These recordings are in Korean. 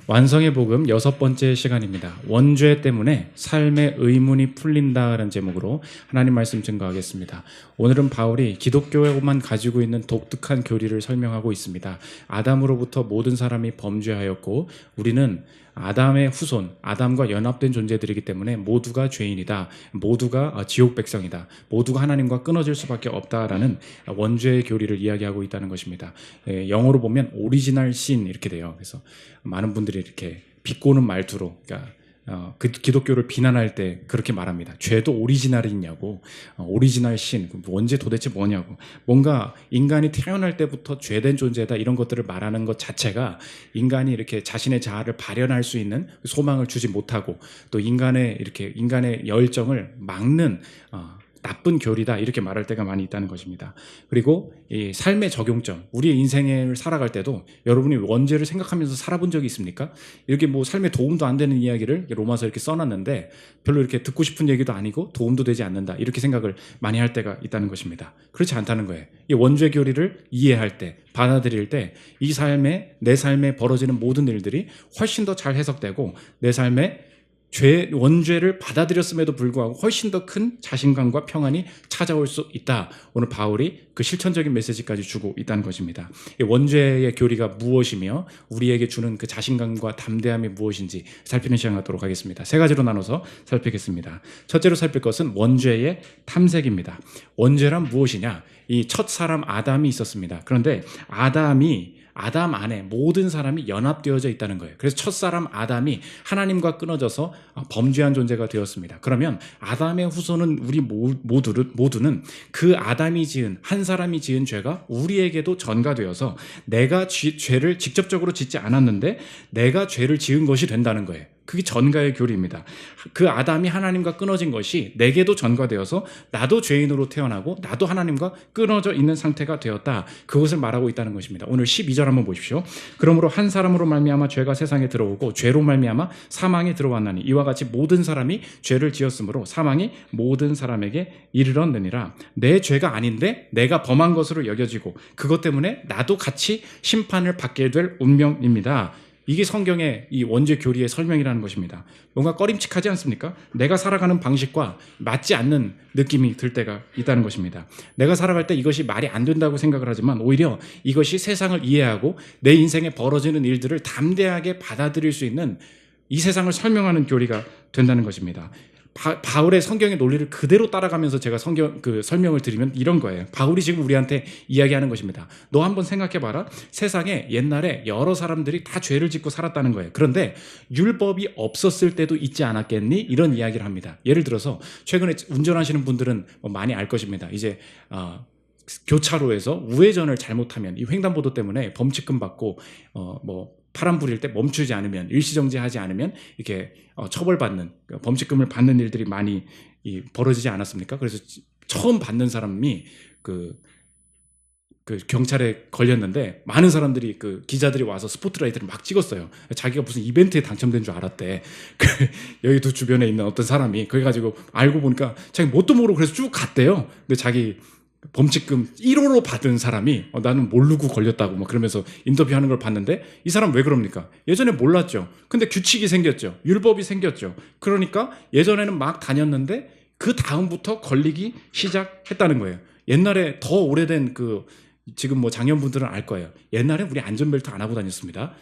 완성의 복음 6번째 시간입니다. 원죄 때문에 삶의 의문이 풀린다라는 제목으로 하나님 말씀 증거하겠습니다. 오늘은 바울이 기독교에만 가지고 있는 독특한 교리를 설명하고 있습니다. 아담으로부터 모든 사람이 범죄하였고 우리는 아담의 후손, 아담과 연합된 존재들이기 때문에 모두가 죄인이다. 모두가 지옥 백성이다. 모두가 하나님과 끊어질 수밖에 없다라는 원죄의 교리를 이야기하고 있다는 것입니다. 영어로 보면 오리지널 신 이렇게 돼요. 그래서 많은 분들이 이렇게 비꼬는 말투로, 그러니까 그 기독교를 비난할 때 그렇게 말합니다. 죄도 오리지널이 있냐고, 오리지널 신, 원죄 도대체 뭐냐고. 뭔가 인간이 태어날 때부터 죄된 존재다 이런 것들을 말하는 것 자체가 인간이 이렇게 자신의 자아를 발현할 수 있는 소망을 주지 못하고 또 인간의 열정을 막는 나쁜 교리다 이렇게 말할 때가 많이 있다는 것입니다. 그리고 이 삶의 적용점, 우리의 인생을 살아갈 때도 여러분이 원죄를 생각하면서 살아본 적이 있습니까? 이렇게 뭐 삶에 도움도 안 되는 이야기를 로마서 이렇게 써놨는데 별로 이렇게 듣고 싶은 얘기도 아니고 도움도 되지 않는다 이렇게 생각을 많이 할 때가 있다는 것입니다. 그렇지 않다는 거예요. 이 원죄 교리를 이해할 때, 받아들일 때 이 내 삶에 벌어지는 모든 일들이 훨씬 더 잘 해석되고 내 삶에 원죄를 받아들였음에도 불구하고 훨씬 더 큰 자신감과 평안이 찾아올 수 있다. 오늘 바울이 그 실천적인 메시지까지 주고 있다는 것입니다. 원죄의 교리가 무엇이며 우리에게 주는 그 자신감과 담대함이 무엇인지 살피는 시간 갖도록 하겠습니다. 세 가지로 나눠서 살피겠습니다. 첫째로 살필 것은 원죄의 탐색입니다. 원죄란 무엇이냐? 이 첫 사람 아담이 있었습니다. 그런데 아담 안에 모든 사람이 연합되어져 있다는 거예요. 그래서 첫사람 아담이 하나님과 끊어져서 범죄한 존재가 되었습니다. 그러면 아담의 후손은 우리 모두는 그 아담이 지은, 한 사람이 지은 죄가 우리에게도 전가되어서 내가 죄를 직접적으로 짓지 않았는데 내가 죄를 지은 것이 된다는 거예요. 그게 전가의 교리입니다. 그 아담이 하나님과 끊어진 것이 내게도 전가되어서 나도 죄인으로 태어나고 나도 하나님과 끊어져 있는 상태가 되었다. 그것을 말하고 있다는 것입니다. 오늘 12절 한번 보십시오. 그러므로 한 사람으로 말미암아 죄가 세상에 들어오고 죄로 말미암아 사망이 들어왔나니 이와 같이 모든 사람이 죄를 지었으므로 사망이 모든 사람에게 이르렀느니라. 내 죄가 아닌데 내가 범한 것으로 여겨지고 그것 때문에 나도 같이 심판을 받게 될 운명입니다. 이게 성경의 이 원죄 교리의 설명이라는 것입니다. 뭔가 꺼림칙하지 않습니까? 내가 살아가는 방식과 맞지 않는 느낌이 들 때가 있다는 것입니다. 내가 살아갈 때 이것이 말이 안 된다고 생각을 하지만 오히려 이것이 세상을 이해하고 내 인생에 벌어지는 일들을 담대하게 받아들일 수 있는 이 세상을 설명하는 교리가 된다는 것입니다. 바울의 성경의 논리를 그대로 따라가면서 제가 설명을 드리면 이런 거예요. 바울이 지금 우리한테 이야기하는 것입니다. 너 한번 생각해봐라. 세상에 옛날에 여러 사람들이 다 죄를 짓고 살았다는 거예요. 그런데 율법이 없었을 때도 있지 않았겠니? 이런 이야기를 합니다. 예를 들어서 최근에 운전하시는 분들은 많이 알 것입니다. 이제 교차로에서 우회전을 잘못하면 이 횡단보도 때문에 범칙금 받고 파란 불일 때 멈추지 않으면, 일시정지하지 않으면 이렇게 처벌받는, 범칙금을 받는 일들이 많이 벌어지지 않았습니까? 그래서 처음 받는 사람이 그 경찰에 걸렸는데 많은 사람들이 기자들이 와서 스포트라이트를 막 찍었어요. 자기가 무슨 이벤트에 당첨된 줄 알았대. 여의도 주변에 있는 어떤 사람이 그래가지고 알고 보니까 자기 뭣도 모르고 그래서 쭉 갔대요. 근데 자기 범칙금 1호로 받은 사람이 나는 모르고 걸렸다고 막 그러면서 인터뷰하는 걸 봤는데 이 사람 왜 그럽니까? 예전에 몰랐죠. 근데 규칙이 생겼죠. 율법이 생겼죠. 그러니까 예전에는 막 다녔는데 그 다음부터 걸리기 시작했다는 거예요. 옛날에 더 오래된 지금 장년분들은 알 거예요. 옛날에 우리 안전벨트 안 하고 다녔습니다.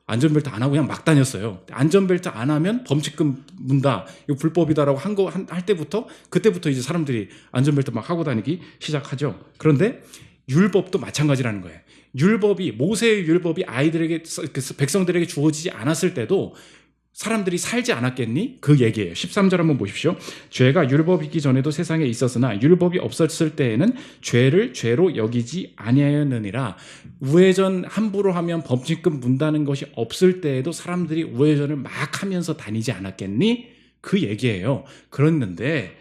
안전벨트 안 하고 그냥 막 다녔어요. 안전벨트 안 하면 범칙금 문다. 이거 불법이다라고 할 때부터 그때부터 이제 사람들이 안전벨트 막 하고 다니기 시작하죠. 그런데 율법도 마찬가지라는 거예요. 모세의 율법이 백성들에게 주어지지 않았을 때도 사람들이 살지 않았겠니? 그 얘기예요. 13절 한번 보십시오. 죄가 율법이 있기 전에도 세상에 있었으나 율법이 없었을 때에는 죄를 죄로 여기지 아니하였느니라. 우회전 함부로 하면 범칙금 문다는 것이 없을 때에도 사람들이 우회전을 막 하면서 다니지 않았겠니? 그 얘기예요. 그랬는데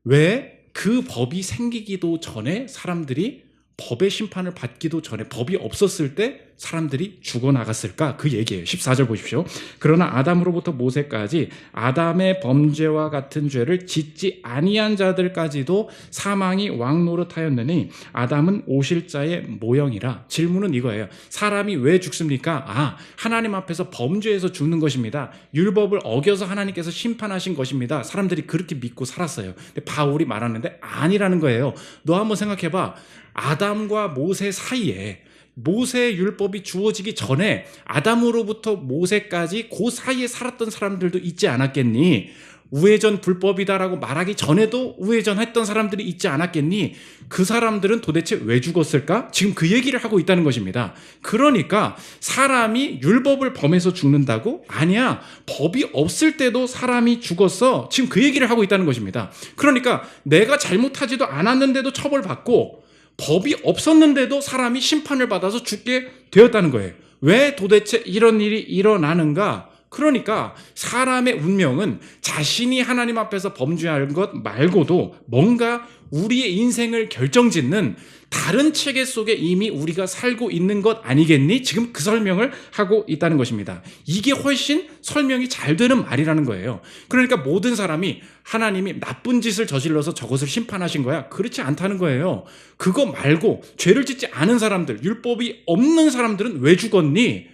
왜 그 법이 생기기도 전에 사람들이 법의 심판을 받기도 전에 법이 없었을 때 사람들이 죽어나갔을까? 그 얘기예요. 14절 보십시오. 그러나 아담으로부터 모세까지 아담의 범죄와 같은 죄를 짓지 아니한 자들까지도 사망이 왕노릇하였느니 아담은 오실 자의 모형이라. 질문은 이거예요. 사람이 왜 죽습니까? 하나님 앞에서 범죄해서 죽는 것입니다. 율법을 어겨서 하나님께서 심판하신 것입니다. 사람들이 그렇게 믿고 살았어요. 근데 바울이 말하는데 아니라는 거예요. 너 한번 생각해봐. 아담과 모세 사이에, 모세의 율법이 주어지기 전에 아담으로부터 모세까지 그 사이에 살았던 사람들도 있지 않았겠니? 우회전 불법이다라고 말하기 전에도 우회전했던 사람들이 있지 않았겠니? 그 사람들은 도대체 왜 죽었을까? 지금 그 얘기를 하고 있다는 것입니다. 그러니까 사람이 율법을 범해서 죽는다고? 아니야. 법이 없을 때도 사람이 죽었어. 지금 그 얘기를 하고 있다는 것입니다. 그러니까 내가 잘못하지도 않았는데도 처벌받고 법이 없었는데도 사람이 심판을 받아서 죽게 되었다는 거예요. 왜 도대체 이런 일이 일어나는가? 그러니까 사람의 운명은 자신이 하나님 앞에서 범죄한 것 말고도 뭔가 우리의 인생을 결정짓는 다른 체계 속에 이미 우리가 살고 있는 것 아니겠니? 지금 그 설명을 하고 있다는 것입니다. 이게 훨씬 설명이 잘 되는 말이라는 거예요. 그러니까 모든 사람이 하나님이 나쁜 짓을 저질러서 저것을 심판하신 거야? 그렇지 않다는 거예요. 그거 말고 죄를 짓지 않은 사람들, 율법이 없는 사람들은 왜 죽었니?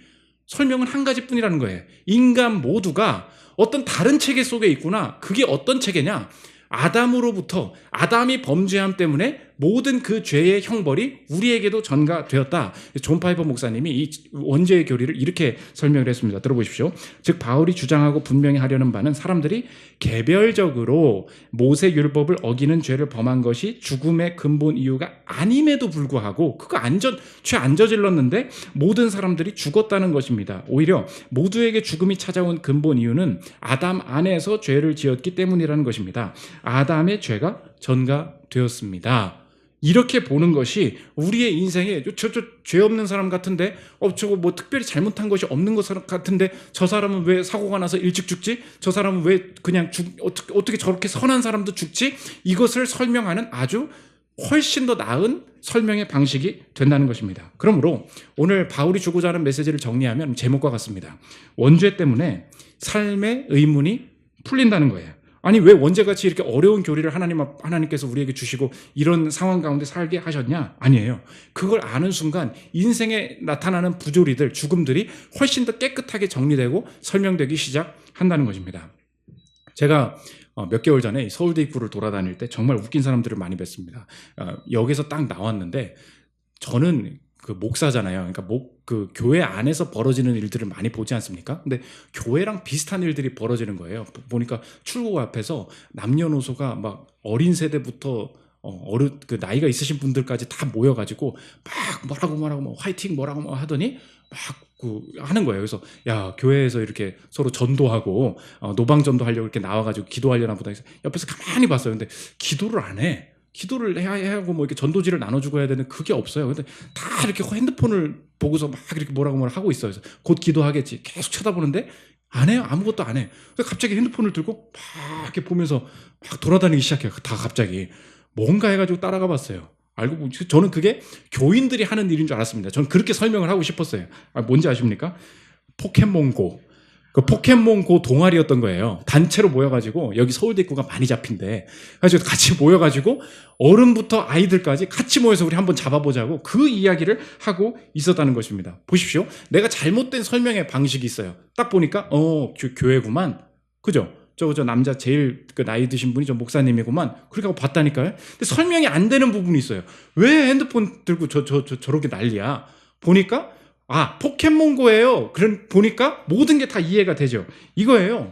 설명은 한 가지뿐이라는 거예요. 인간 모두가 어떤 다른 체계 속에 있구나. 그게 어떤 체계냐? 아담으로부터, 아담이 범죄함 때문에 모든 그 죄의 형벌이 우리에게도 전가되었다. 존 파이버 목사님이 이 원죄의 교리를 이렇게 설명을 했습니다. 들어보십시오. 즉 바울이 주장하고 분명히 하려는 바는 사람들이 개별적으로 모세 율법을 어기는 죄를 범한 것이 죽음의 근본 이유가 아님에도 불구하고 그거 죄 안 저질렀는데 모든 사람들이 죽었다는 것입니다. 오히려 모두에게 죽음이 찾아온 근본 이유는 아담 안에서 죄를 지었기 때문이라는 것입니다. 아담의 죄가 전가되었습니다. 이렇게 보는 것이 우리의 인생에 죄 없는 사람 같은데 저거 뭐 특별히 잘못한 것이 없는 것 같은데 저 사람은 왜 사고가 나서 일찍 죽지? 저 사람은 왜 그냥 어떻게 저렇게 선한 사람도 죽지? 이것을 설명하는 아주 훨씬 더 나은 설명의 방식이 된다는 것입니다. 그러므로 오늘 바울이 주고자 하는 메시지를 정리하면 제목과 같습니다. 원죄 때문에 삶의 의문이 풀린다는 거예요. 아니 왜 원죄같이 이렇게 어려운 교리를 하나님께서 우리에게 주시고 이런 상황 가운데 살게 하셨냐? 아니에요. 그걸 아는 순간 인생에 나타나는 부조리들, 죽음들이 훨씬 더 깨끗하게 정리되고 설명되기 시작한다는 것입니다. 제가 몇 개월 전에 서울대 입구를 돌아다닐 때 정말 웃긴 사람들을 많이 뵀습니다. 역에서 딱 나왔는데 저는 그 목사잖아요. 그러니까 그 교회 안에서 벌어지는 일들을 많이 보지 않습니까? 근데 교회랑 비슷한 일들이 벌어지는 거예요. 보니까 출구 앞에서 남녀노소가 막 어린 세대부터 그 나이가 있으신 분들까지 다 모여가지고 막 뭐라고 화이팅 뭐라고 하더니 막 하는 거예요. 그래서 야 교회에서 이렇게 서로 전도하고 노방 전도하려고 이렇게 나와가지고 기도하려나 보다 해서 옆에서 가만히 봤어요. 근데 기도를 안 해. 기도를 해야 하고 뭐 이렇게 전도지를 나눠주고 해야 되는 그게 없어요. 근데 다 이렇게 핸드폰을 보고서 막 이렇게 뭐라고 하고 있어요. 그래서 곧 기도하겠지. 계속 쳐다보는데 안 해요. 아무것도 안 해. 그래서 갑자기 핸드폰을 들고 막 이렇게 보면서 막 돌아다니기 시작해요. 다 갑자기 뭔가 해가지고 따라가 봤어요. 알고 보면 저는 그게 교인들이 하는 일인 줄 알았습니다. 저는 그렇게 설명을 하고 싶었어요. 뭔지 아십니까? 포켓몬고. 그 포켓몬고 동아리였던 거예요. 단체로 모여가지고 여기 서울대 입구가 많이 잡힌대. 그래서 같이 모여가지고 어른부터 아이들까지 같이 모여서 우리 한번 잡아보자고 그 이야기를 하고 있었다는 것입니다. 보십시오. 내가 잘못된 설명의 방식이 있어요. 딱 보니까 교회구만. 그죠? 저 남자 제일 그 나이 드신 분이 저 목사님이구만. 그렇게 하고 봤다니까요. 근데 설명이 안 되는 부분이 있어요. 왜 핸드폰 들고 저렇게 난리야? 보니까 포켓몬고예요. 그럼 보니까 모든 게 다 이해가 되죠. 이거예요.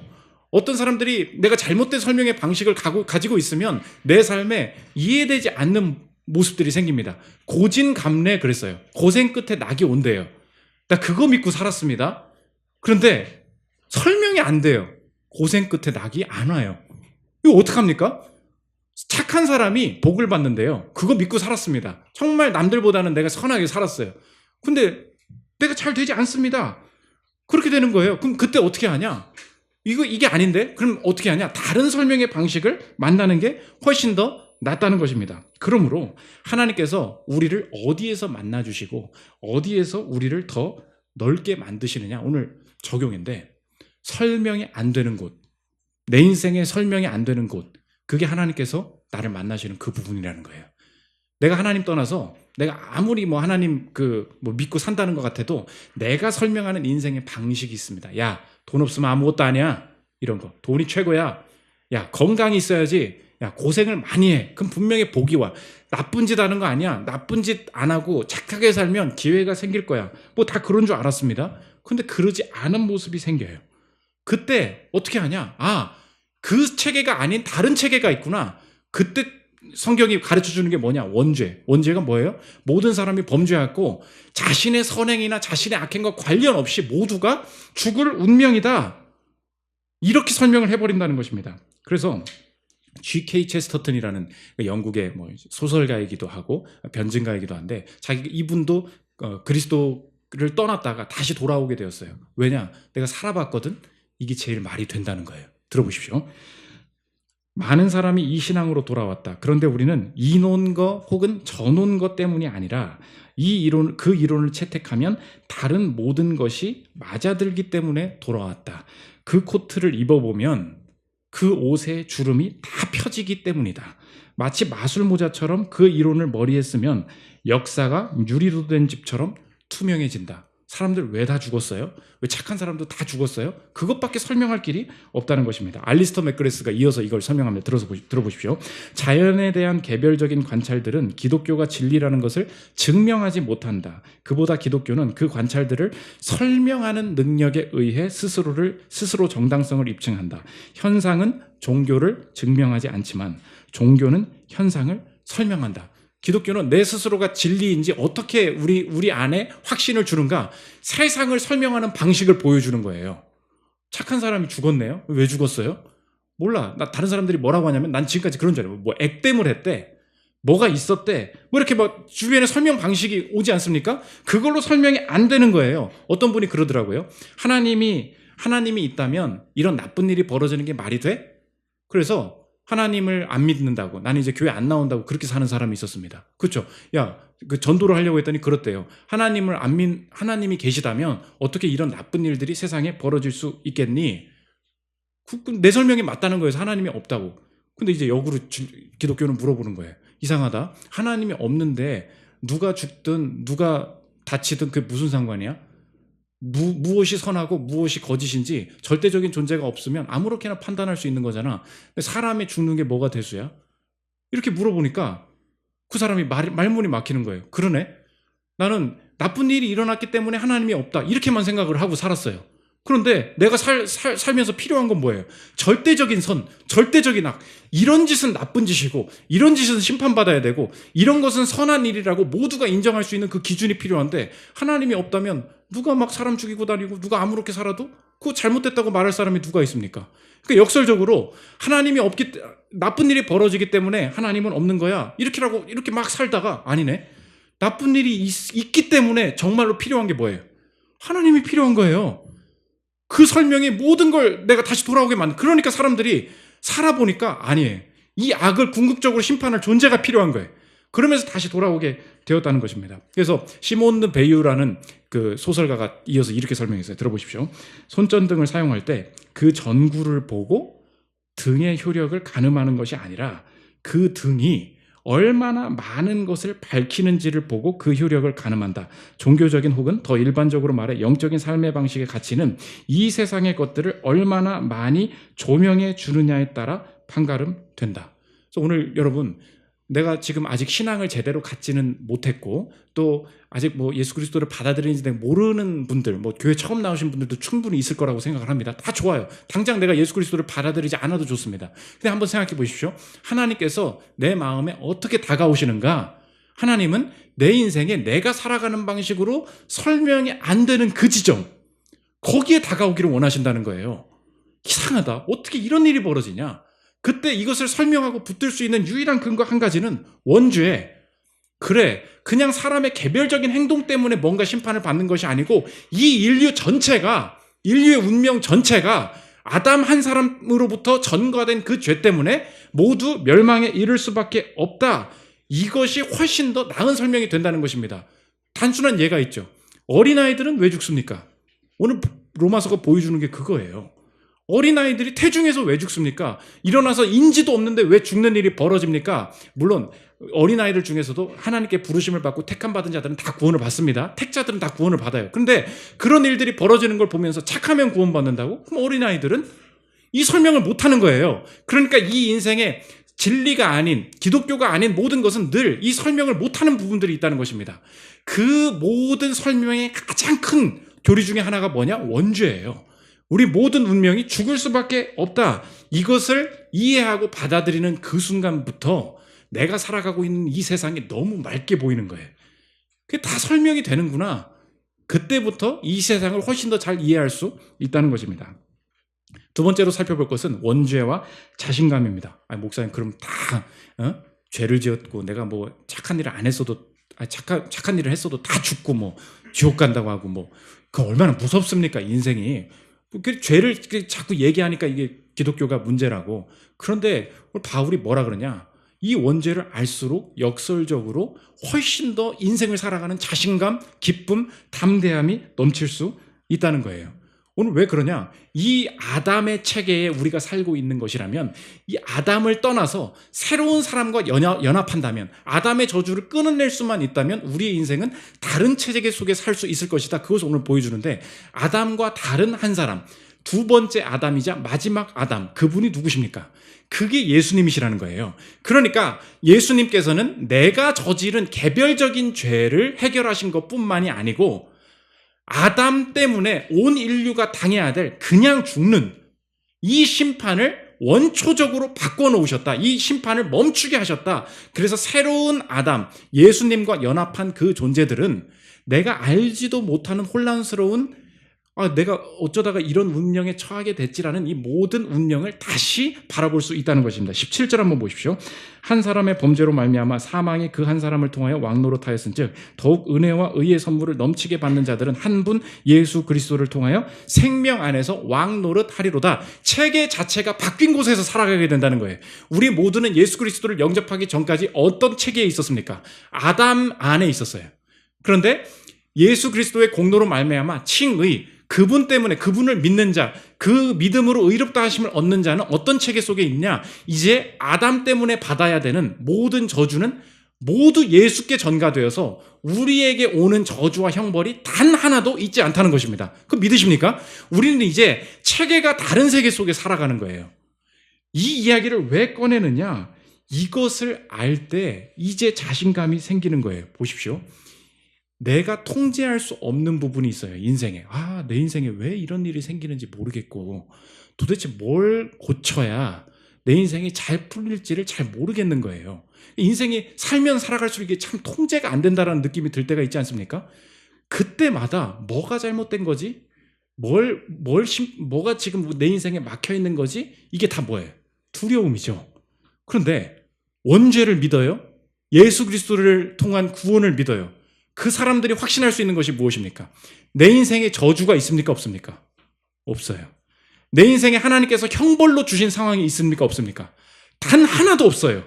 어떤 사람들이 내가 잘못된 설명의 방식을 가지고 있으면 내 삶에 이해되지 않는 모습들이 생깁니다. 고진감래 그랬어요. 고생 끝에 낙이 온대요. 나 그거 믿고 살았습니다. 그런데 설명이 안 돼요. 고생 끝에 낙이 안 와요. 이거 어떡합니까? 착한 사람이 복을 받는데요. 그거 믿고 살았습니다. 정말 남들보다는 내가 선하게 살았어요. 근데 내가 잘 되지 않습니다. 그렇게 되는 거예요. 그럼 그때 어떻게 하냐? 이게 아닌데? 그럼 어떻게 하냐? 다른 설명의 방식을 만나는 게 훨씬 더 낫다는 것입니다. 그러므로 하나님께서 우리를 어디에서 만나주시고 어디에서 우리를 더 넓게 만드시느냐, 오늘 적용인데, 설명이 안 되는 곳, 내 인생에 설명이 안 되는 곳, 그게 하나님께서 나를 만나시는 그 부분이라는 거예요. 내가 하나님 떠나서 내가 아무리 뭐 하나님 믿고 산다는 것 같아도 내가 설명하는 인생의 방식이 있습니다. 야, 돈 없으면 아무것도 아니야. 이런 거. 돈이 최고야. 야, 건강이 있어야지. 야, 고생을 많이 해. 그럼 분명히 복이 와. 나쁜 짓 하는 거 아니야. 나쁜 짓 안 하고 착하게 살면 기회가 생길 거야. 뭐 다 그런 줄 알았습니다. 근데 그러지 않은 모습이 생겨요. 그때 어떻게 하냐? 아, 그 체계가 아닌 다른 체계가 있구나. 그때 성경이 가르쳐 주는 게 뭐냐? 원죄. 원죄가 뭐예요? 모든 사람이 범죄하고 자신의 선행이나 자신의 악행과 관련 없이 모두가 죽을 운명이다. 이렇게 설명을 해버린다는 것입니다. 그래서 G.K. 체스터턴이라는 영국의 소설가이기도 하고 변증가이기도 한데, 이분도 그리스도를 떠났다가 다시 돌아오게 되었어요. 왜냐? 내가 살아봤거든. 이게 제일 말이 된다는 거예요. 들어보십시오. 많은 사람이 이 신앙으로 돌아왔다. 그런데 우리는 이논 것 혹은 저논 것 때문이 아니라 그 이론을 채택하면 다른 모든 것이 맞아들기 때문에 돌아왔다. 그 코트를 입어보면 그 옷의 주름이 다 펴지기 때문이다. 마치 마술모자처럼 그 이론을 머리에 쓰면 역사가 유리로 된 집처럼 투명해진다. 사람들 왜 다 죽었어요? 왜 착한 사람도 다 죽었어요? 그것밖에 설명할 길이 없다는 것입니다. 알리스터 맥그레스가 이어서 이걸 설명합니다. 들어보십시오. 자연에 대한 개별적인 관찰들은 기독교가 진리라는 것을 증명하지 못한다. 그보다 기독교는 그 관찰들을 설명하는 능력에 의해 스스로 정당성을 입증한다. 현상은 종교를 증명하지 않지만 종교는 현상을 설명한다. 기독교는 내 스스로가 진리인지 어떻게 우리 안에 확신을 주는가, 세상을 설명하는 방식을 보여주는 거예요. 착한 사람이 죽었네요. 왜 죽었어요? 몰라. 나 다른 사람들이 뭐라고 하냐면, 난 지금까지 그런 줄 알아요. 뭐 액땜을 했대, 뭐가 있었대, 뭐 이렇게 막 주변에 설명 방식이 오지 않습니까? 그걸로 설명이 안 되는 거예요. 어떤 분이 그러더라고요. 하나님이 있다면 이런 나쁜 일이 벌어지는 게 말이 돼? 그래서 하나님을 안 믿는다고, 나는 이제 교회 안 나온다고 그렇게 사는 사람이 있었습니다. 그렇죠? 야, 그 전도를 하려고 했더니 그렇대요. 하나님이 계시다면 어떻게 이런 나쁜 일들이 세상에 벌어질 수 있겠니? 내 설명이 맞다는 거예요. 하나님이 없다고. 근데 이제 역으로 기독교는 물어보는 거예요. 이상하다. 하나님이 없는데 누가 죽든 누가 다치든 그게 무슨 상관이야? 무엇이 선하고 무엇이 거짓인지 절대적인 존재가 없으면 아무렇게나 판단할 수 있는 거잖아. 사람이 죽는 게 뭐가 대수야? 이렇게 물어보니까 그 사람이 말문이 막히는 거예요. 그러네. 나는 나쁜 일이 일어났기 때문에 하나님이 없다, 이렇게만 생각을 하고 살았어요. 그런데 내가 살면서 필요한 건 뭐예요? 절대적인 선, 절대적인 악. 이런 짓은 나쁜 짓이고 이런 짓은 심판받아야 되고 이런 것은 선한 일이라고 모두가 인정할 수 있는 그 기준이 필요한데, 하나님이 없다면 누가 막 사람 죽이고 다니고 누가 아무렇게 살아도 그거 잘못됐다고 말할 사람이 누가 있습니까? 그러니까 역설적으로 나쁜 일이 벌어지기 때문에 하나님은 없는 거야, 이렇게 막 살다가, 아니네, 나쁜 일이 있기 때문에 정말로 필요한 게 뭐예요? 하나님이 필요한 거예요. 그 설명이 모든 걸 내가 다시 돌아오게 만든. 그러니까 사람들이 살아보니까 아니에요. 이 악을 궁극적으로 심판할 존재가 필요한 거예요. 그러면서 다시 돌아오게 되었다는 것입니다. 그래서 시몬 드 베유라는 그 소설가가 이어서 이렇게 설명했어요. 들어보십시오. 손전등을 사용할 때 그 전구를 보고 등의 효력을 가늠하는 것이 아니라 그 등이 얼마나 많은 것을 밝히는지를 보고 그 효력을 가늠한다. 종교적인 혹은 더 일반적으로 말해 영적인 삶의 방식의 가치는 이 세상의 것들을 얼마나 많이 조명해 주느냐에 따라 판가름된다. 그래서 오늘 여러분, 내가 지금 아직 신앙을 제대로 갖지는 못했고 또 아직 예수 그리스도를 받아들이는지 모르는 분들, 교회 처음 나오신 분들도 충분히 있을 거라고 생각을 합니다. 다 좋아요. 당장 내가 예수 그리스도를 받아들이지 않아도 좋습니다. 근데 한번 생각해 보십시오. 하나님께서 내 마음에 어떻게 다가오시는가? 하나님은 내 인생에 내가 살아가는 방식으로 설명이 안 되는 그 지점, 거기에 다가오기를 원하신다는 거예요. 이상하다. 어떻게 이런 일이 벌어지냐? 그때 이것을 설명하고 붙들 수 있는 유일한 근거 한 가지는 원죄. 그래, 그냥 사람의 개별적인 행동 때문에 뭔가 심판을 받는 것이 아니고 이 인류의 운명 전체가 아담 한 사람으로부터 전가된 그 죄 때문에 모두 멸망에 이를 수밖에 없다. 이것이 훨씬 더 나은 설명이 된다는 것입니다. 단순한 예가 있죠. 어린아이들은 왜 죽습니까? 오늘 로마서가 보여주는 게 그거예요. 어린아이들이 태중에서 왜 죽습니까? 일어나서 인지도 없는데 왜 죽는 일이 벌어집니까? 물론 어린아이들 중에서도 하나님께 부르심을 받고 택함받은 자들은 다 구원을 받습니다. 택자들은 다 구원을 받아요. 그런데 그런 일들이 벌어지는 걸 보면서 착하면 구원받는다고? 그럼 어린아이들은 이 설명을 못하는 거예요. 그러니까 이 인생에 진리가 아닌, 기독교가 아닌 모든 것은 늘 이 설명을 못하는 부분들이 있다는 것입니다. 그 모든 설명의 가장 큰 교리 중에 하나가 뭐냐? 원죄예요. 우리 모든 운명이 죽을 수밖에 없다. 이것을 이해하고 받아들이는 그 순간부터 내가 살아가고 있는 이 세상이 너무 맑게 보이는 거예요. 그게 다 설명이 되는구나. 그때부터 이 세상을 훨씬 더 잘 이해할 수 있다는 것입니다. 두 번째로 살펴볼 것은 원죄와 자신감입니다. 목사님 그럼 다 죄를 지었고 내가 뭐 착한 일을 안 했어도 착한 일을 했어도 다 죽고 뭐 지옥 간다고 하고 뭐 그 얼마나 무섭습니까 인생이. 그 죄를 자꾸 얘기하니까 이게 기독교가 문제라고. 그런데 바울이 뭐라 그러냐? 이 원죄를 알수록 역설적으로 훨씬 더 인생을 살아가는 자신감, 기쁨, 담대함이 넘칠 수 있다는 거예요. 오늘 왜 그러냐? 이 아담의 체계에 우리가 살고 있는 것이라면 이 아담을 떠나서 새로운 사람과 연합한다면, 아담의 저주를 끊어낼 수만 있다면 우리의 인생은 다른 체계 속에 살 수 있을 것이다. 그것을 오늘 보여주는데, 아담과 다른 한 사람, 두 번째 아담이자 마지막 아담, 그분이 누구십니까? 그게 예수님이시라는 거예요. 그러니까 예수님께서는 내가 저지른 개별적인 죄를 해결하신 것뿐만이 아니고 아담 때문에 온 인류가 당해야 될 그냥 죽는 이 심판을 원초적으로 바꿔놓으셨다. 이 심판을 멈추게 하셨다. 그래서 새로운 아담, 예수님과 연합한 그 존재들은 내가 알지도 못하는 혼란스러운 내가 어쩌다가 이런 운명에 처하게 됐지라는 이 모든 운명을 다시 바라볼 수 있다는 것입니다. 17절 한번 보십시오. 한 사람의 범죄로 말미암아 사망이 그 한 사람을 통하여 왕노릇하였은즉 더욱 은혜와 의의 선물을 넘치게 받는 자들은 한 분 예수 그리스도를 통하여 생명 안에서 왕노릇하리로다. 체계 자체가 바뀐 곳에서 살아가게 된다는 거예요. 우리 모두는 예수 그리스도를 영접하기 전까지 어떤 체계에 있었습니까? 아담 안에 있었어요. 그런데 예수 그리스도의 공로로 말미암아 칭의, 그분 때문에 그분을 믿는 자, 그 믿음으로 의롭다 하심을 얻는 자는 어떤 체계 속에 있냐? 이제 아담 때문에 받아야 되는 모든 저주는 모두 예수께 전가되어서 우리에게 오는 저주와 형벌이 단 하나도 있지 않다는 것입니다. 그거 믿으십니까? 우리는 이제 체계가 다른 세계 속에 살아가는 거예요. 이 이야기를 왜 꺼내느냐? 이것을 알 때 이제 자신감이 생기는 거예요. 보십시오. 내가 통제할 수 없는 부분이 있어요. 인생에. 내 인생에 왜 이런 일이 생기는지 모르겠고 도대체 뭘 고쳐야 내 인생이 잘 풀릴지를 잘 모르겠는 거예요. 인생이 살면 살아갈수록 이게 참 통제가 안 된다는 느낌이 들 때가 있지 않습니까? 그때마다 뭐가 잘못된 거지? 뭐가 지금 내 인생에 막혀 있는 거지? 이게 다 뭐예요? 두려움이죠. 그런데 원죄를 믿어요? 예수 그리스도를 통한 구원을 믿어요. 그 사람들이 확신할 수 있는 것이 무엇입니까? 내 인생에 저주가 있습니까? 없습니까? 없어요. 내 인생에 하나님께서 형벌로 주신 상황이 있습니까? 없습니까? 단 하나도 없어요.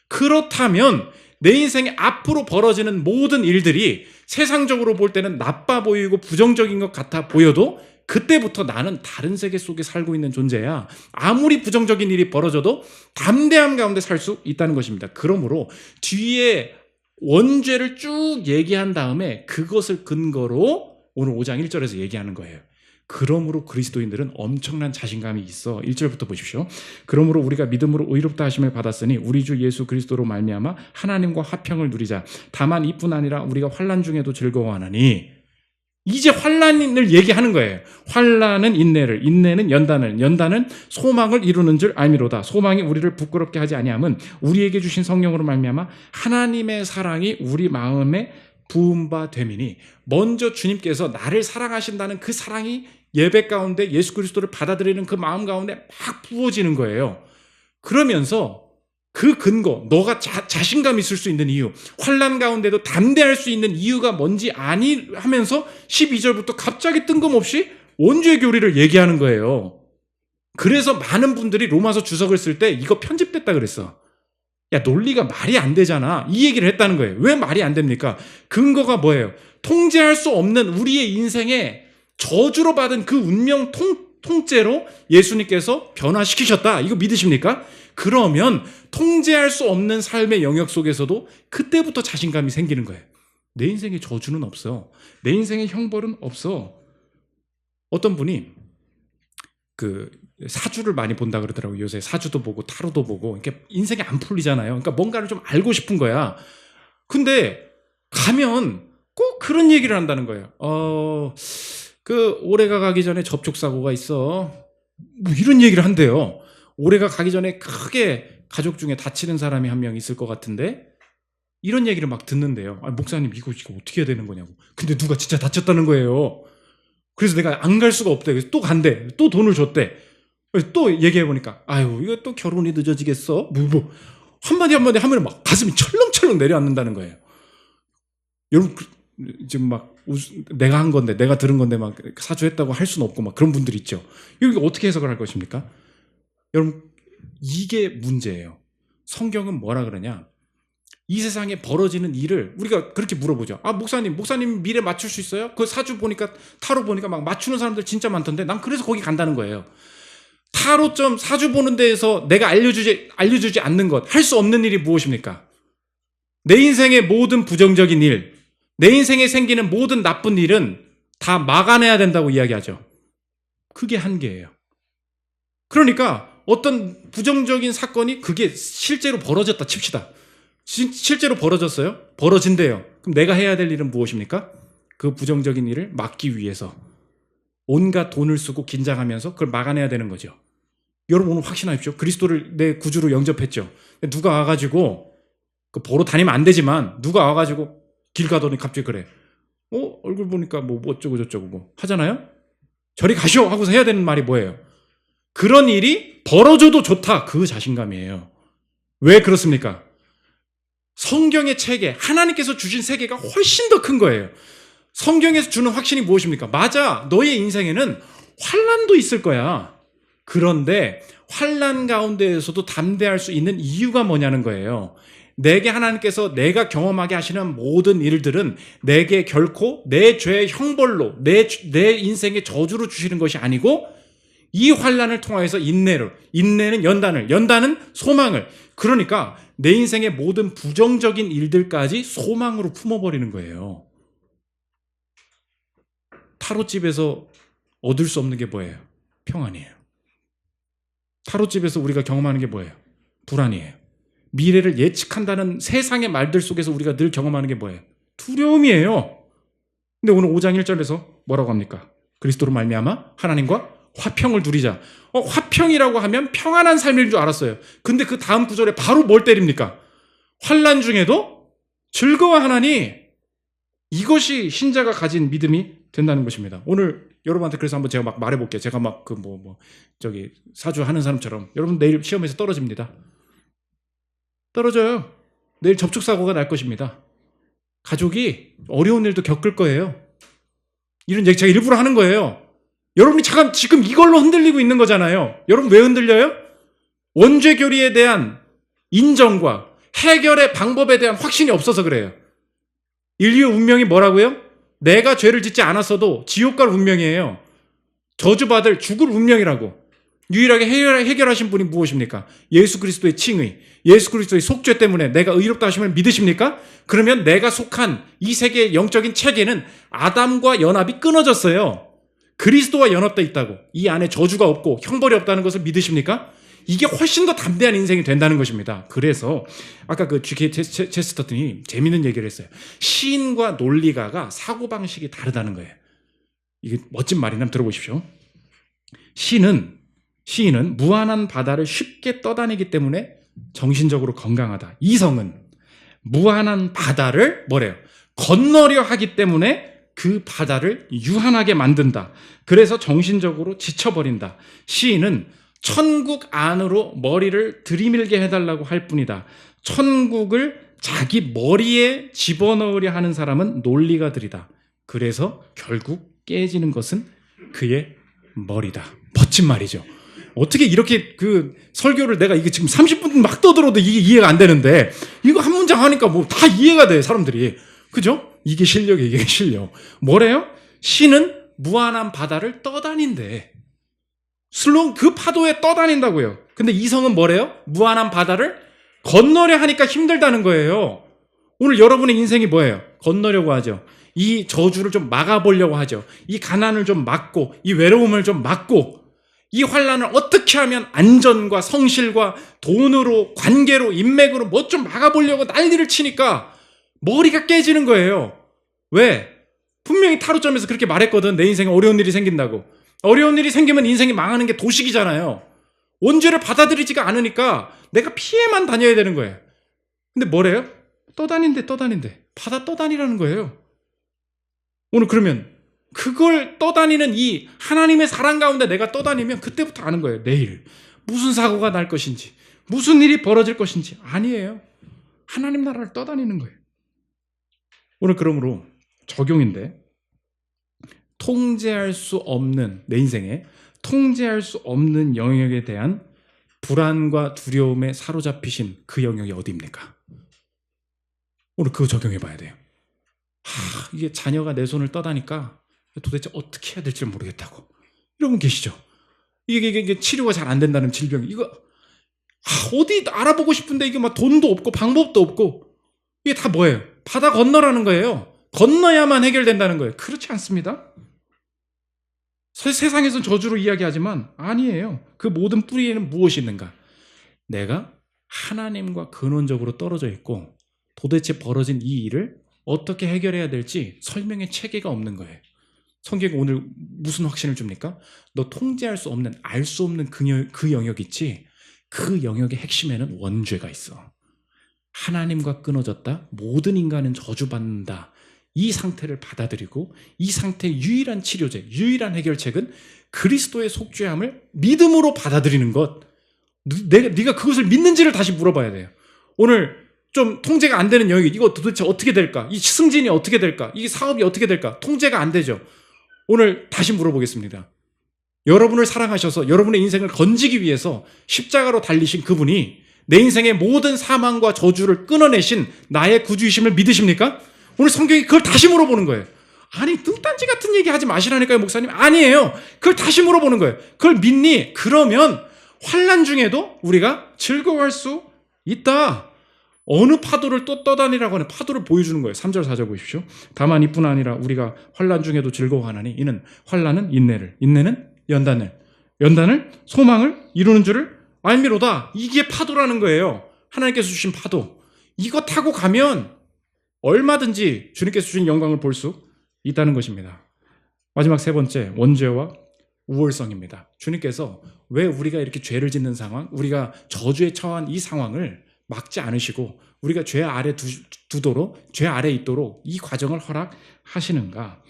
그렇다면 내 인생에 앞으로 벌어지는 모든 일들이 세상적으로 볼 때는 나빠 보이고 부정적인 것 같아 보여도 그때부터 나는 다른 세계 속에 살고 있는 존재야. 아무리 부정적인 일이 벌어져도 담대함 가운데 살 수 있다는 것입니다. 그러므로 뒤에 원죄를 쭉 얘기한 다음에 그것을 근거로 오늘 5장 1절에서 얘기하는 거예요. 그러므로 그리스도인들은 엄청난 자신감이 있어. 1절부터 보십시오. 그러므로 우리가 믿음으로 의롭다 하심을 받았으니 우리 주 예수 그리스도로 말미암아 하나님과 화평을 누리자. 다만 이뿐 아니라 우리가 환난 중에도 즐거워하나니. 이제 환난을 얘기하는 거예요. 환난은 인내를, 인내는 연단을, 연단은 소망을 이루는 줄 알미로다. 소망이 우리를 부끄럽게 하지 아니함은 우리에게 주신 성령으로 말미암아 하나님의 사랑이 우리 마음에 부은 바 됨이니. 먼저 주님께서 나를 사랑하신다는 그 사랑이 예배 가운데 예수 그리스도를 받아들이는 그 마음 가운데 막 부어지는 거예요. 그러면서 그 근거, 너가 자신감 있을 수 있는 이유, 환난 가운데도 담대할 수 있는 이유가 뭔지 아니 하면서 12절부터 갑자기 뜬금없이 원죄 교리를 얘기하는 거예요. 그래서 많은 분들이 로마서 주석을 쓸 때 이거 편집됐다 그랬어. 야, 논리가 말이 안 되잖아. 이 얘기를 했다는 거예요. 왜 말이 안 됩니까? 근거가 뭐예요? 통제할 수 없는 우리의 인생에 저주로 받은 그 운명 통째로 예수님께서 변화시키셨다. 이거 믿으십니까? 그러면 통제할 수 없는 삶의 영역 속에서도 그때부터 자신감이 생기는 거예요. 내 인생에 저주는 없어. 내 인생에 형벌은 없어. 어떤 분이 그 사주를 많이 본다 그러더라고요. 요새 사주도 보고 타로도 보고. 그러니까 인생이 안 풀리잖아요. 그러니까 뭔가를 좀 알고 싶은 거야. 근데 가면 꼭 그런 얘기를 한다는 거예요. 올해가 가기 전에 접촉사고가 있어. 뭐 이런 얘기를 한대요. 올해가 가기 전에 크게 가족 중에 다치는 사람이 한 명 있을 것 같은데 이런 얘기를 막 듣는데요. 목사님 이거 어떻게 해야 되는 거냐고. 근데 누가 진짜 다쳤다는 거예요. 그래서 내가 안 갈 수가 없대. 그래서 또 간대. 또 돈을 줬대. 그래서 또 얘기해보니까 아유 이거 또 결혼이 늦어지겠어? 한마디 하면 막 가슴이 철렁철렁 내려앉는다는 거예요. 여러분 지금 막 내가 한 건데 내가 들은 건데 막 사주했다고 할 수는 없고 막 그런 분들 있죠. 이거 어떻게 해석을 할 것입니까? 여러분 이게 문제예요. 성경은 뭐라 그러냐? 이 세상에 벌어지는 일을 우리가 그렇게 물어보죠. 목사님 미래 맞출 수 있어요? 그 사주 보니까 타로 보니까 막 맞추는 사람들 진짜 많던데 난 그래서 거기 간다는 거예요. 타로점 사주 보는 데에서 내가 알려주지 않는 것, 할 수 없는 일이 무엇입니까? 내 인생의 모든 부정적인 일, 내 인생에 생기는 모든 나쁜 일은 다 막아내야 된다고 이야기하죠. 그게 한계예요. 그러니까 어떤 부정적인 사건이 그게 실제로 벌어졌다 칩시다. 실제로 벌어졌어요? 벌어진대요. 그럼 내가 해야 될 일은 무엇입니까? 그 부정적인 일을 막기 위해서 온갖 돈을 쓰고 긴장하면서 그걸 막아내야 되는 거죠. 여러분 오늘 확신하십시오. 그리스도를 내 구주로 영접했죠. 누가 와가지고 보러 다니면 안 되지만 누가 와가지고 길 가더니 갑자기 그래. 얼굴 보니까 뭐 어쩌고 저쩌고 뭐 하잖아요. 저리 가시오 하고서 해야 되는 말이 뭐예요? 그런 일이 벌어져도 좋다. 그 자신감이에요. 왜 그렇습니까? 성경의 체계, 하나님께서 주신 세계가 훨씬 더 큰 거예요. 성경에서 주는 확신이 무엇입니까? 맞아, 너의 인생에는 환난도 있을 거야. 그런데 환난 가운데에서도 담대할 수 있는 이유가 뭐냐는 거예요. 내게 하나님께서 내가 경험하게 하시는 모든 일들은 내게 결코 내 죄의 형벌로 내 인생의 저주로 주시는 것이 아니고 이 환난을 통하여서 인내는 연단은 소망을, 그러니까 내 인생의 모든 부정적인 일들까지 소망으로 품어버리는 거예요. 타로집에서 얻을 수 없는 게 뭐예요? 평안이에요. 타로집에서 우리가 경험하는 게 뭐예요? 불안이에요. 미래를 예측한다는 세상의 말들 속에서 우리가 늘 경험하는 게 뭐예요? 두려움이에요. 근데 오늘 5장 1절에서 뭐라고 합니까? 그리스도로 말미암아 하나님과 화평을 누리자. 화평이라고 하면 평안한 삶인 줄 알았어요. 근데 그 다음 구절에 바로 뭘 때립니까? 환난 중에도 즐거워하나니, 이것이 신자가 가진 믿음이 된다는 것입니다. 오늘 여러분한테 그래서 한번 제가 막 말해볼게요. 제가 막 사주 하는 사람처럼 여러분 내일 시험에서 떨어집니다. 떨어져요. 내일 접촉사고가 날 것입니다. 가족이 어려운 일도 겪을 거예요. 이런 얘기 제가 일부러 하는 거예요. 여러분이 잠깐 지금 이걸로 흔들리고 있는 거잖아요. 여러분 왜 흔들려요? 원죄교리에 대한 인정과 해결의 방법에 대한 확신이 없어서 그래요. 인류의 운명이 뭐라고요? 내가 죄를 짓지 않았어도 지옥 갈 운명이에요. 저주받을 죽을 운명이라고. 유일하게 해결하신 분이 무엇입니까? 예수 그리스도의 칭의, 예수 그리스도의 속죄 때문에 내가 의롭다 하심을 믿으십니까? 그러면 내가 속한 이 세계의 영적인 체계는 아담과 연합이 끊어졌어요. 그리스도와 연합되어 있다고. 이 안에 저주가 없고 형벌이 없다는 것을 믿으십니까? 이게 훨씬 더 담대한 인생이 된다는 것입니다. 그래서 아까 그 G.K. 체스터턴이 재밌는 얘기를 했어요. 시인과 논리가가 사고방식이 다르다는 거예요. 이게 멋진 말이나 한번 들어보십시오. 시인은 무한한 바다를 쉽게 떠다니기 때문에 정신적으로 건강하다. 이성은 무한한 바다를 뭐래요? 건너려 하기 때문에 그 바다를 유한하게 만든다. 그래서 정신적으로 지쳐버린다. 시인은 천국 안으로 머리를 들이밀게 해달라고 할 뿐이다. 천국을 자기 머리에 집어넣으려 하는 사람은 논리가들이다. 그래서 결국 깨지는 것은 그의 머리다. 멋진 말이죠. 어떻게 이렇게 그 설교를 내가 이게 지금 30분 막 떠들어도 이게 이해가 안 되는데 이거 한 문장 하니까 뭐 다 이해가 돼, 사람들이. 그죠? 이게 실력이에요, 이게 실력. 뭐래요? 신은 무한한 바다를 떠다닌대. 슬론 그 파도에 떠다닌다고요. 근데 이성은 뭐래요? 무한한 바다를 건너려 하니까 힘들다는 거예요. 오늘 여러분의 인생이 뭐예요? 건너려고 하죠. 이 저주를 좀 막아보려고 하죠. 이 가난을 좀 막고, 이 외로움을 좀 막고, 이 환난을 어떻게 하면 안전과 성실과 돈으로, 관계로, 인맥으로 뭐 좀 막아보려고 난리를 치니까 머리가 깨지는 거예요. 왜? 분명히 타로점에서 그렇게 말했거든. 내 인생에 어려운 일이 생긴다고. 어려운 일이 생기면 인생이 망하는 게 도식이잖아요. 원죄를 받아들이지가 않으니까 내가 피해만 다녀야 되는 거예요. 근데 뭐래요? 떠다닌대. 바다 떠다니라는 거예요. 오늘 그러면 그걸 떠다니는 이 하나님의 사랑 가운데 내가 떠다니면 그때부터 아는 거예요. 내일 무슨 사고가 날 것인지, 무슨 일이 벌어질 것인지. 아니에요. 하나님 나라를 떠다니는 거예요. 오늘 그러므로 적용인데, 통제할 수 없는, 내 인생에 통제할 수 없는 영역에 대한 불안과 두려움에 사로잡히신 그 영역이 어디입니까? 오늘 그거 적용해 봐야 돼요. 이게 자녀가 내 손을 떠다니까 도대체 어떻게 해야 될지 모르겠다고. 이런 분 계시죠? 이게 치료가 잘 안 된다는 질병. 이거 어디 알아보고 싶은데 이게 막 돈도 없고 방법도 없고. 이게 다 뭐예요? 바다 건너라는 거예요. 건너야만 해결된다는 거예요. 그렇지 않습니다. 세상에서는 저주로 이야기하지만 아니에요. 그 모든 뿌리에는 무엇이 있는가? 내가 하나님과 근원적으로 떨어져 있고 도대체 벌어진 이 일을 어떻게 해결해야 될지 설명의 체계가 없는 거예요. 성경이 오늘 무슨 확신을 줍니까? 너 통제할 수 없는, 알 수 없는 그 영역 있지? 그 영역의 핵심에는 원죄가 있어. 하나님과 끊어졌다. 모든 인간은 저주받는다. 이 상태를 받아들이고 이 상태의 유일한 치료제, 유일한 해결책은 그리스도의 속죄함을 믿음으로 받아들이는 것. 네가 그것을 믿는지를 다시 물어봐야 돼요. 오늘 좀 통제가 안 되는 영역이 이거 도대체 어떻게 될까? 이 승진이 어떻게 될까? 이 사업이 어떻게 될까? 통제가 안 되죠. 오늘 다시 물어보겠습니다. 여러분을 사랑하셔서 여러분의 인생을 건지기 위해서 십자가로 달리신 그분이 내 인생의 모든 사망과 저주를 끊어내신 나의 구주이심을 믿으십니까? 오늘 성경이 그걸 다시 물어보는 거예요. 아니, 뚱딴지 같은 얘기 하지 마시라니까요, 목사님. 아니에요. 그걸 다시 물어보는 거예요. 그걸 믿니? 그러면 환난 중에도 우리가 즐거워할 수 있다. 어느 파도를 또 떠다니라고 하는 파도를 보여주는 거예요. 3절 4절 보십시오. 다만 이뿐 아니라 우리가 환난 중에도 즐거워하나니 이는 환난은 인내를, 인내는 연단을 소망을 이루는 줄을 알미로다. 이게 파도라는 거예요. 하나님께서 주신 파도. 이거 타고 가면 얼마든지 주님께서 주신 영광을 볼 수 있다는 것입니다. 마지막 세 번째, 원죄와 우월성입니다. 주님께서 왜 우리가 이렇게 죄를 짓는 상황, 우리가 저주에 처한 이 상황을 막지 않으시고 우리가 죄 아래 두도록, 죄 아래 있도록 이 과정을 허락하시는가?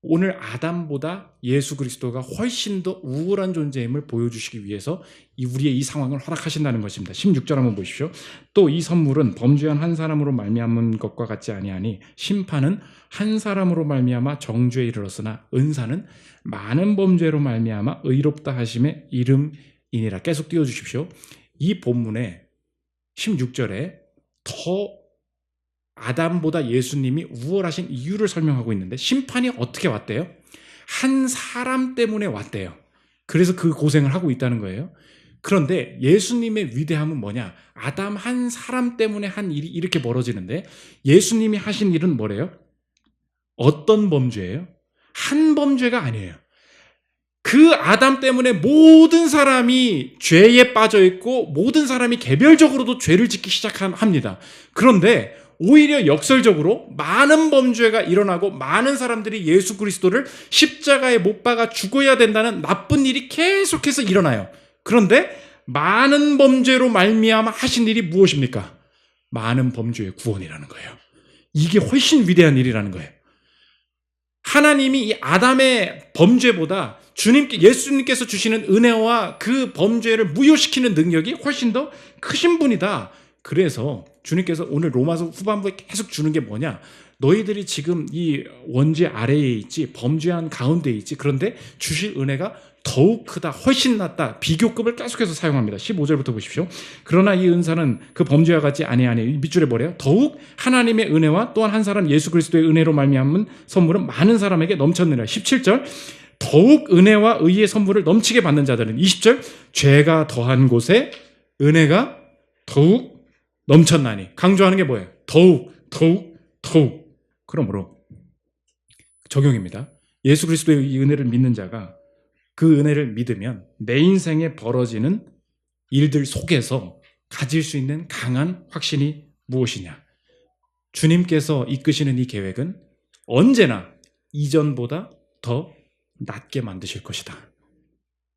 오늘 아담보다 예수 그리스도가 훨씬 더 우월한 존재임을 보여주시기 위해서 우리의 이 상황을 허락하신다는 것입니다. 16절 한번 보십시오. 또 이 선물은 범죄한 한 사람으로 말미암은 것과 같지 아니하니 심판은 한 사람으로 말미암아 정죄에 이르렀으나 은사는 많은 범죄로 말미암아 의롭다 하심의 이름이니라. 계속 띄워주십시오. 이 본문의 16절에 더 아담보다 예수님이 우월하신 이유를 설명하고 있는데 심판이 어떻게 왔대요? 한 사람 때문에 왔대요. 그래서 그 고생을 하고 있다는 거예요. 그런데 예수님의 위대함은 뭐냐? 아담 한 사람 때문에 한 일이 이렇게 벌어지는데 예수님이 하신 일은 뭐래요? 어떤 범죄예요? 한 범죄가 아니에요. 그 아담 때문에 모든 사람이 죄에 빠져 있고 모든 사람이 개별적으로도 죄를 짓기 시작합니다. 그런데 오히려 역설적으로 많은 범죄가 일어나고 많은 사람들이 예수 그리스도를 십자가에 못 박아 죽어야 된다는 나쁜 일이 계속해서 일어나요. 그런데 많은 범죄로 말미암아 하신 일이 무엇입니까? 많은 범죄의 구원이라는 거예요. 이게 훨씬 위대한 일이라는 거예요. 하나님이 이 아담의 범죄보다 예수님께서 주시는 은혜와 그 범죄를 무효시키는 능력이 훨씬 더 크신 분이다. 그래서 주님께서 오늘 로마서 후반부에 계속 주는 게 뭐냐? 너희들이 지금 이 원죄 아래에 있지, 범죄한 가운데에 있지. 그런데 주실 은혜가 더욱 크다, 훨씬 낫다. 비교급을 계속해서 사용합니다. 15절부터 보십시오. 그러나 이 은사는 그 범죄와 같지 아니하니, 밑줄에 뭐래요? 더욱 하나님의 은혜와 또한 한 사람 예수 그리스도의 은혜로 말미암은 선물은 많은 사람에게 넘쳤느니라. 17절 더욱 은혜와 의의 선물을 넘치게 받는 자들은, 20절 죄가 더한 곳에 은혜가 더욱 넘쳤나니. 강조하는 게 뭐예요? 더욱. 그러므로 적용입니다. 예수 그리스도의 이 은혜를 믿는 자가 그 은혜를 믿으면 내 인생에 벌어지는 일들 속에서 가질 수 있는 강한 확신이 무엇이냐? 주님께서 이끄시는 이 계획은 언제나 이전보다 더 낫게 만드실 것이다.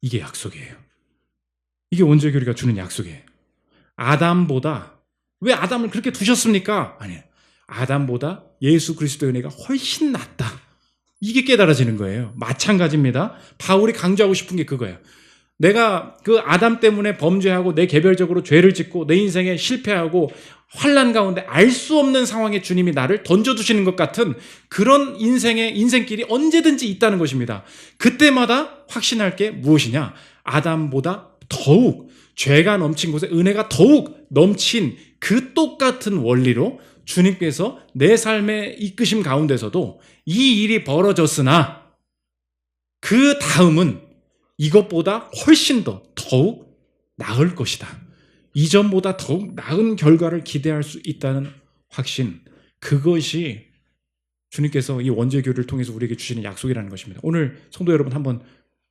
이게 약속이에요. 이게 원죄교리가 주는 약속이에요. 아담보다, 왜 아담을 그렇게 두셨습니까? 아니에요. 아담보다 예수 그리스도의 은혜가 훨씬 낫다. 이게 깨달아지는 거예요. 마찬가지입니다. 바울이 강조하고 싶은 게 그거예요. 내가 그 아담 때문에 범죄하고 내 개별적으로 죄를 짓고 내 인생에 실패하고 환난 가운데 알 수 없는 상황에 주님이 나를 던져두시는 것 같은 그런 인생길이 언제든지 있다는 것입니다. 그때마다 확신할 게 무엇이냐? 아담보다 더욱 죄가 넘친 곳에 은혜가 더욱 넘친 그 똑같은 원리로 주님께서 내 삶의 이끄심 가운데서도 이 일이 벌어졌으나 그 다음은 이것보다 훨씬 더욱 나을 것이다. 이전보다 더욱 나은 결과를 기대할 수 있다는 확신, 그것이 주님께서 이 원죄교를 통해서 우리에게 주시는 약속이라는 것입니다. 오늘 성도 여러분 한번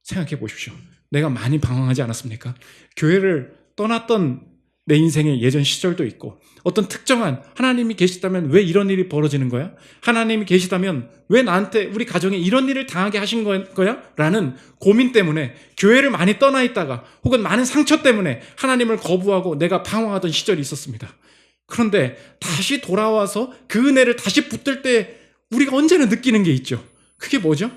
생각해 보십시오. 내가 많이 방황하지 않았습니까? 교회를 떠났던 내 인생의 예전 시절도 있고, 어떤 특정한 하나님이 계시다면 왜 이런 일이 벌어지는 거야? 하나님이 계시다면 왜 나한테, 우리 가정에 이런 일을 당하게 하신 거야? 라는 고민 때문에 교회를 많이 떠나 있다가 혹은 많은 상처 때문에 하나님을 거부하고 내가 방황하던 시절이 있었습니다. 그런데 다시 돌아와서 그 은혜를 다시 붙들 때 우리가 언제나 느끼는 게 있죠. 그게 뭐죠?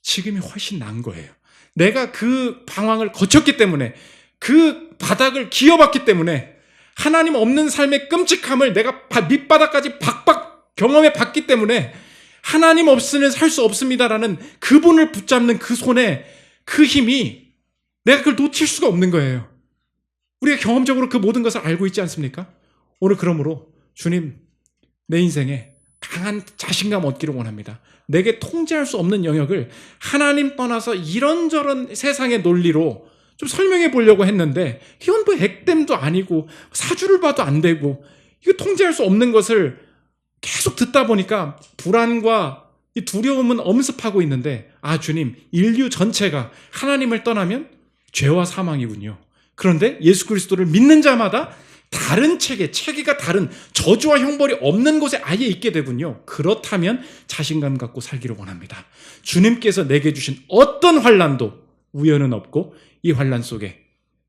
지금이 훨씬 나은 거예요. 내가 그 방황을 거쳤기 때문에, 그 바닥을 기어봤기 때문에, 하나님 없는 삶의 끔찍함을 내가 밑바닥까지 박박 경험해 봤기 때문에 하나님 없이는 살 수 없습니다라는 그분을 붙잡는 그 손에 그 힘이, 내가 그걸 놓칠 수가 없는 거예요. 우리가 경험적으로 그 모든 것을 알고 있지 않습니까? 오늘 그러므로 주님, 내 인생에 강한 자신감 얻기를 원합니다. 내게 통제할 수 없는 영역을 하나님 떠나서 이런저런 세상의 논리로 좀 설명해 보려고 했는데, 이건 뭐 액땜도 아니고 사주를 봐도 안 되고 이거 통제할 수 없는 것을 계속 듣다 보니까 불안과 이 두려움은 엄습하고 있는데, 아, 주님, 인류 전체가 하나님을 떠나면 죄와 사망이군요. 그런데 예수 그리스도를 믿는 자마다 다른 체계가 다른, 저주와 형벌이 없는 곳에 아예 있게 되군요. 그렇다면 자신감 갖고 살기를 원합니다. 주님께서 내게 주신 어떤 환난도 우연은 없고, 이 환난 속에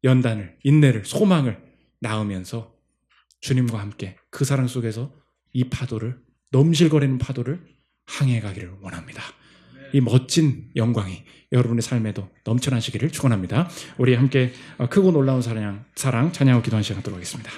연단을, 인내를, 소망을 낳으면서 주님과 함께 그 사랑 속에서 이 파도를, 넘실거리는 파도를 항해 가기를 원합니다. 이 멋진 영광이 여러분의 삶에도 넘쳐나시기를 축원합니다. 우리 함께 크고 놀라운 사랑 찬양하고 기도하는 시간 갖도록 하겠습니다.